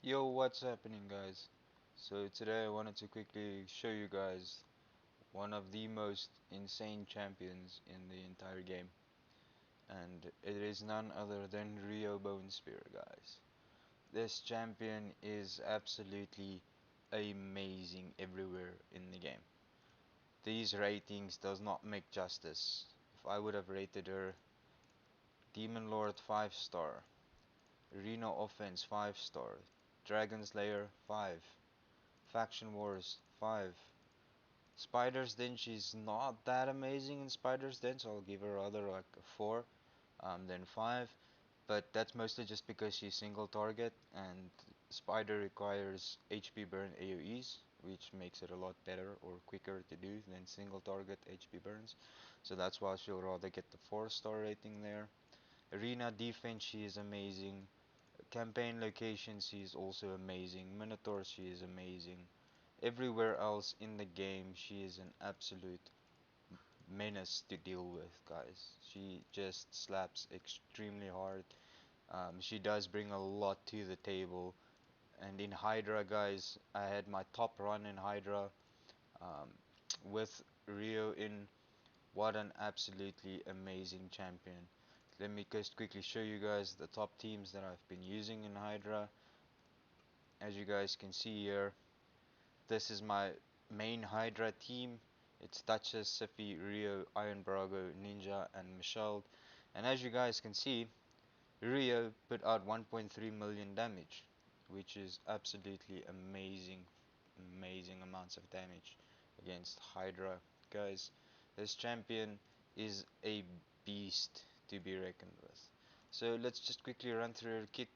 Yo, what's happening, guys? So today I wanted to quickly show you guys one of the most insane champions in the entire game, and it is none other than Riho Bonespear, guys. This champion is absolutely amazing everywhere in the game. These ratings does not make justice. If I would have rated her Demon Lord 5 star, Reno Offense 5 star, Dragon Slayer 5, Faction Wars 5, Spider's Den, she's not that amazing in Spider's Den, so I'll give her rather like a 4 than 5. But that's mostly just because she's single target and Spider requires HP burn AoEs, which makes it a lot better or quicker to do than single target HP burns. So that's why she'll rather get the 4-star rating there. Arena defense, she is amazing. Campaign location, she is also amazing. Minotaur, she is amazing. Everywhere else in the game, she is an absolute menace to deal with, guys. She just slaps extremely hard. She does bring a lot to the table. And in Hydra, guys, I had my top run in Hydra um, with Rio in. What an absolutely amazing champion. Let me just quickly show you guys the top teams that I've been using in Hydra. As you guys can see here, this is my main Hydra team. It's Duchess, Siffy, Rio, Iron Brago, Ninja, and Michelle. And as you guys can see, Rio put out 1.3 million damage, which is absolutely amazing, amazing amounts of damage against Hydra. Guys, this champion is a beast to be reckoned with. So let's just quickly run through her kit.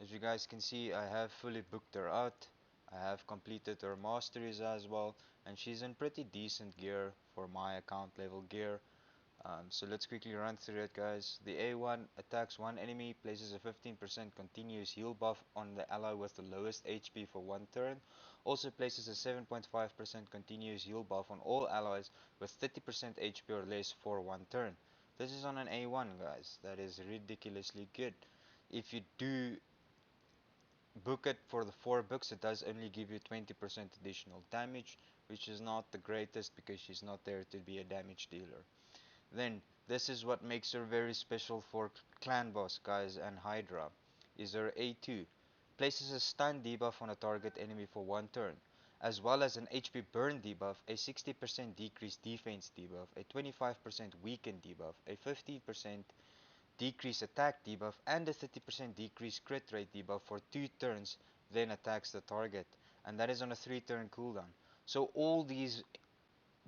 As you guys can see, I have fully booked her out. I have completed her masteries as well, and she's in pretty decent gear for my account level gear. So let's quickly run through it, guys. The A1 attacks one enemy, places a 15% continuous heal buff on the ally with the lowest HP for one turn. Also places a 7.5% continuous heal buff on all allies with 30% HP or less for one turn. This is on an A1, guys. That is ridiculously good. If you do book it for the 4 books, it does only give you 20% additional damage, which is not the greatest because she's not there to be a damage dealer. Then, this is what makes her very special for Clan Boss, guys, and Hydra, is her A2. Places a stun debuff on a target enemy for one turn, as well as an HP burn debuff, a 60% decreased defense debuff, a 25% weaken debuff, a 15% decrease attack debuff, and a 30% decrease crit rate debuff for 2 turns, then attacks the target. And that is on a 3-turn cooldown. So all these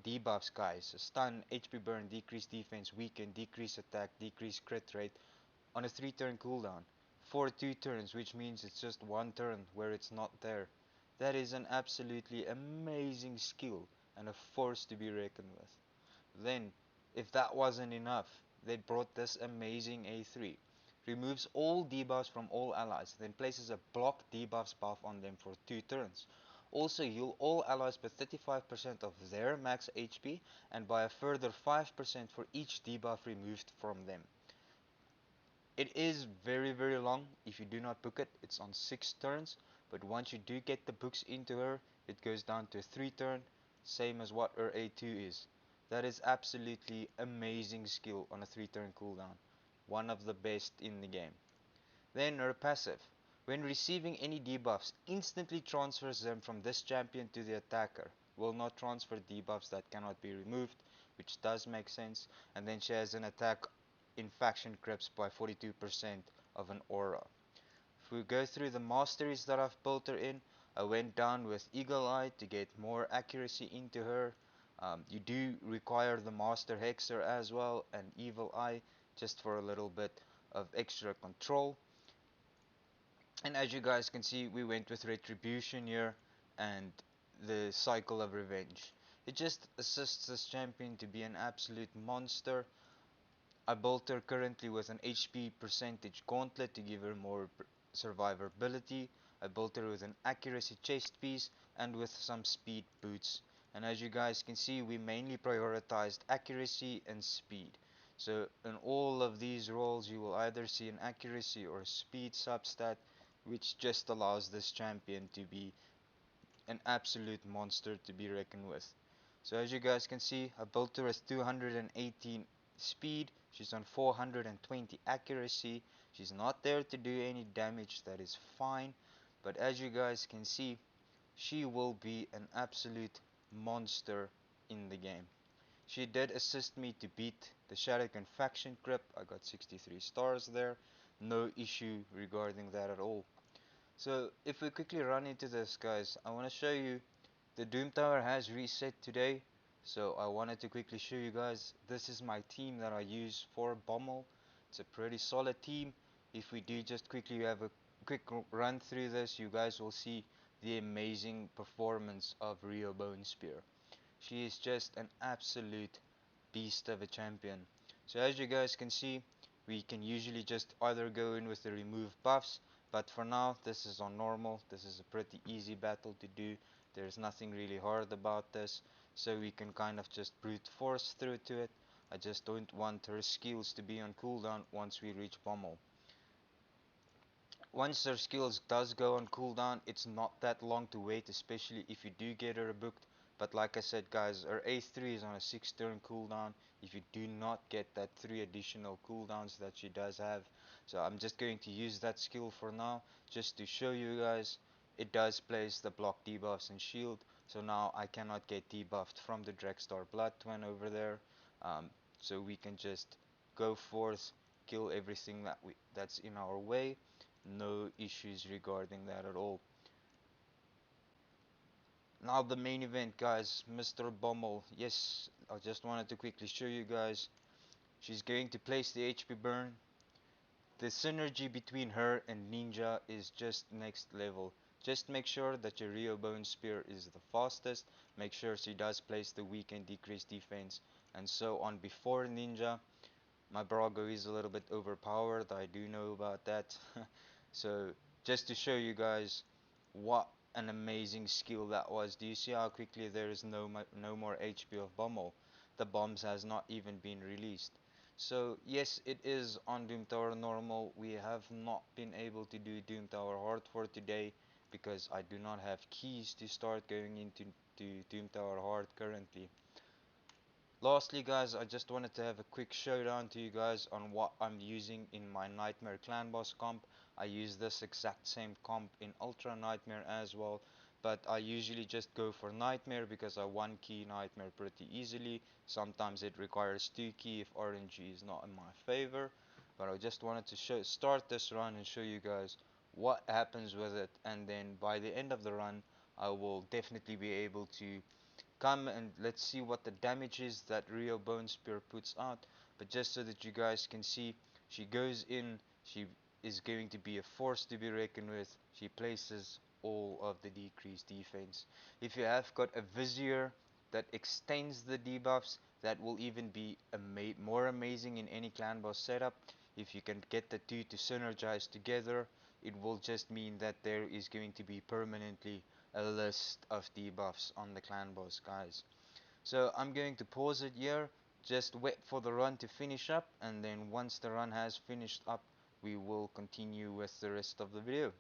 debuffs, guys, stun, HP burn, decrease defense, weaken, decrease attack, decrease crit rate, on a 3-turn cooldown. For 2 turns, which means it's just 1 turn where it's not there. That is an absolutely amazing skill and a force to be reckoned with. Then, if that wasn't enough, they brought this amazing A3. Removes all debuffs from all allies, then places a block debuffs buff on them for 2 turns. Also heal all allies by 35% of their max HP and by a further 5% for each debuff removed from them. It is very very long. If you do not book it, it's on 6 turns, but once you do get the books into her, it goes down to 3 turn, same as what her A2 is. That is absolutely amazing skill on a 3-turn cooldown. One of the best in the game. Then her passive. When receiving any debuffs, instantly transfers them from this champion to the attacker. Will not transfer debuffs that cannot be removed, which does make sense. And then she has an attack in faction creeps by 42% of an aura. If we go through the masteries that I've built her in, I went down with Eagle Eye to get more accuracy into her. You do require the Master Hexer as well, and Evil Eye, just for a little bit of extra control. And as you guys can see, we went with Retribution here and the Cycle of Revenge. It just assists this champion to be an absolute monster. I built her currently with an HP percentage gauntlet to give her more survivability. I built her with an accuracy chest piece and with some speed boots. And as you guys can see, we mainly prioritized accuracy and speed. So in all of these roles, you will either see an accuracy or speed substat, which just allows this champion to be an absolute monster to be reckoned with. So as you guys can see, I built her as 218 speed, she's on 420 accuracy, she's not there to do any damage, that is fine, but as you guys can see, she will be an absolute monster in the game. She did assist me to beat the Shadowkin faction crypt. I got 63 stars there. No issue regarding that at all. So if we quickly run into this, guys, I want to show you the Doom Tower has reset today. So I wanted to quickly show you guys, this is my team that I use for Bommel. It's a pretty solid team. If we do just quickly have a quick run through this, you guys will see the amazing performance of Riho Bonespear. She is just an absolute beast of a champion. So as you guys can see, we can usually just either go in with the remove buffs, but for now this is on normal. This is a pretty easy battle to do. There's nothing really hard about this, so we can kind of just brute force through to it. I just don't want her skills to be on cooldown once we reach Pommel. Once her skills does go on cooldown, it's not that long to wait, especially if you do get her booked. But like I said, guys, her A3 is on a 6 turn cooldown if you do not get that 3 additional cooldowns that she does have. So I'm just going to use that skill for now, just to show you guys. It does place the block debuffs and shield, so now I cannot get debuffed from the Dragstar Blood Twin over there. So we can just go forth, kill everything that's in our way. No issues regarding that at all. Now the main event, guys, Mr. Bommel. Yes, I just wanted to quickly show you guys. She's going to place the HP burn. The synergy between her and Ninja is just next level. Just make sure that your Riho Bonespear is the fastest. Make sure she does place the weak and decreased defense and so on before Ninja. My Brago is a little bit overpowered, I do know about that. So just to show you guys what an amazing skill that was. Do you see how quickly there is no more HP of Bommel? The bombs has not even been released. So yes, it is on Doom Tower normal. We have not been able to do Doom Tower hard for today because I do not have keys to start going into Doom Tower hard currently. Lastly, guys, I just wanted to have a quick showdown to you guys on what I'm using in my Nightmare Clan Boss comp. I use this exact same comp in Ultra Nightmare as well, but I usually just go for Nightmare because I one key Nightmare pretty easily. Sometimes it requires 2 key if RNG is not in my favor, but I just wanted to start this run and show you guys what happens with it, and then by the end of the run I will definitely be able to come and let's see what the damage is that Riho Bonespear puts out. But just so that you guys can see, she goes in, she is going to be a force to be reckoned with. She places all of the decreased defense. If you have got a Vizier that extends the debuffs, that will even be more amazing in any clan boss setup. If you can get the two to synergize together, it will just mean that there is going to be permanently a list of debuffs on the clan boss, guys. So I'm going to pause it here, just wait for the run to finish up, and then once the run has finished up, we will continue with the rest of the video.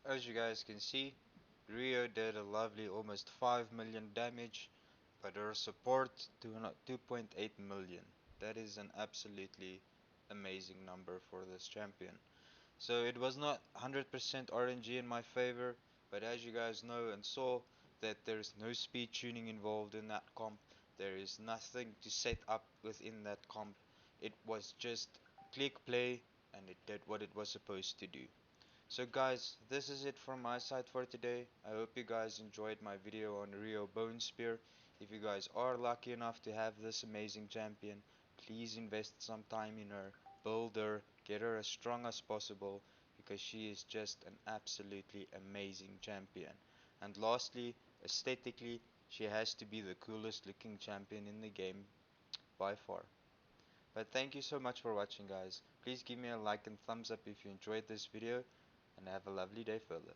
As you guys can see, Riho did a lovely almost 5 million damage, but her support to 2.8 million. That is an absolutely amazing number for this champion. So it was not 100% RNG in my favor, but as you guys know and saw, that there is no speed tuning involved in that comp. There is nothing to set up within that comp. It was just click play and it did what it was supposed to do. So guys, this is it from my side for today. I hope you guys enjoyed my video on Riho Bonespear. If you guys are lucky enough to have this amazing champion, please invest some time in her, build her, get her as strong as possible, because she is just an absolutely amazing champion. And lastly, aesthetically, she has to be the coolest looking champion in the game by far. But thank you so much for watching, guys. Please give me a like and thumbs up if you enjoyed this video, and have a lovely day further.